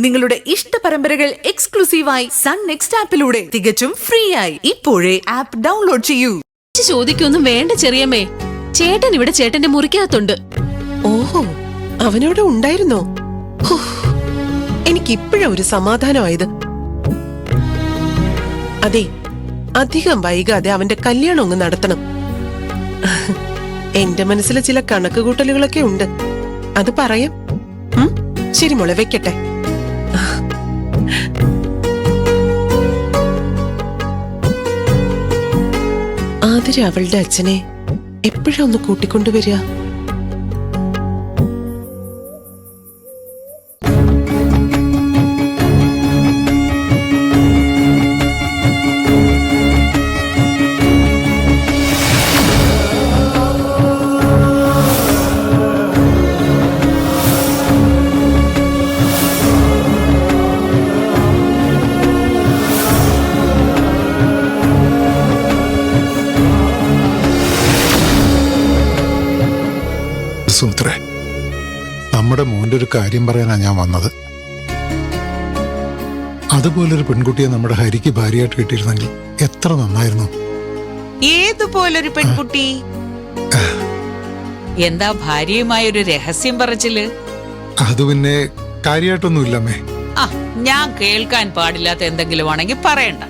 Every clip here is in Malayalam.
നിങ്ങളുടെ ഇഷ്ട പരമ്പരകൾ എക്സ്ക്ലൂസീവായി സൺ നെക്സ്റ്റ് ആപ്പിലൂടെ തികച്ചും ഫ്രീ ആയി ഇപ്പോഴേ ആപ്പ് ഡൗൺലോഡ് ചെയ്യൂ. ചോദിക്കൊന്നും വേണ്ട ചെറിയമ്മേ, ചേട്ടൻ ഇവിടെ ചേട്ടന്റെ മുറിക്കകത്തുണ്ട്. ഓഹോ, അവനവിടെ ഉണ്ടായിരുന്നോ? എനിക്കിപ്പോഴാ ഒരു സമാധാനമായത്. അതെ, അധികം വൈകാതെ അവന്റെ കല്യാണം ഒന്ന് നടത്തണം. എന്റെ മനസ്സിൽ ചില കണക്കുകൂട്ടലുകളൊക്കെ ഉണ്ട്, അത് പറയാം. ശരി മോളെ, വെക്കട്ടെ. ആതിര അവളുടെ അച്ഛനെ എപ്പോഴാ ഒന്ന് കൂട്ടിക്കൊണ്ടുവരിക? സുമിത്രേ, നമ്മുടെ മോന്റെ ഒരു കാര്യം പറയാനാ ഞാൻ വന്നത്. അതുപോലൊരു പെൺകുട്ടിയെ നമ്മുടെ ഹരിക്ക് ഭാര്യയായിട്ട് കിട്ടിയിരുന്നെങ്കിൽ എത്ര നന്നായിരുന്നു. ഏതുപോലൊരു പെൺകുട്ടി? എന്താ ഭാര്യയുമായ ഒരു രഹസ്യം പറച്ചില്? അത് പിന്നെ കാര്യമായിട്ടൊന്നുമില്ലമ്മേ. ആ, ഞാൻ കേൾക്കാൻ പാടില്ലാത്ത എന്തെങ്കിലും ആണെങ്കിൽ പറയണ്ട.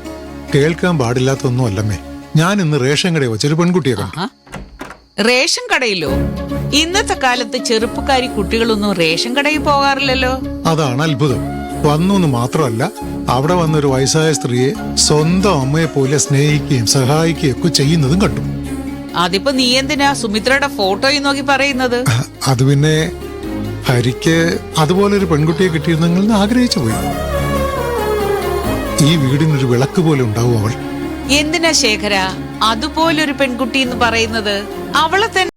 കേൾക്കാൻ പാടില്ലാത്തൊന്നും അല്ലമ്മേ. ഞാൻ ഇന്ന് റേഷൻ കടയിൽ വെച്ചൊരു പെൺകുട്ടിയെ കണ്ടു. റേഷൻ കടയിലോ? ഇന്നത്തെ കാലത്ത് ചെറുപ്പക്കാരി കുട്ടികളൊന്നും റേഷൻ കടയിൽ പോകാറില്ലല്ലോ. അതാണ് അത്ഭുതം. വന്നു എന്ന് മാത്രമല്ല, അവിടെ വന്നൊരു വയസ്സായ സ്ത്രീയെ സ്വന്തം അമ്മയെ പോലെ സ്നേഹിക്കുകയും സഹായിക്കുകയും ഒക്കെ ചെയ്യുന്നതും കണ്ടു. അതിപ്പോ നീ എന്തിനാ സുമിത്രയുടെ ഫോട്ടോയും നോക്കി പറയുന്നത്? അത് പിന്നെ ഹരിക്ക് അതുപോലൊരു പെൺകുട്ടിയെ കിട്ടിയിരുന്നെങ്കിൽ ആഗ്രഹിച്ചു പോയി. ഈ വീടിനൊരു വിളക്ക് പോലെ ഉണ്ടാവും അവൾ. എന്തിനാ ശേഖര അതുപോലൊരു പെൺകുട്ടി എന്ന് പറയുന്നത്? അവളെ തന്നെ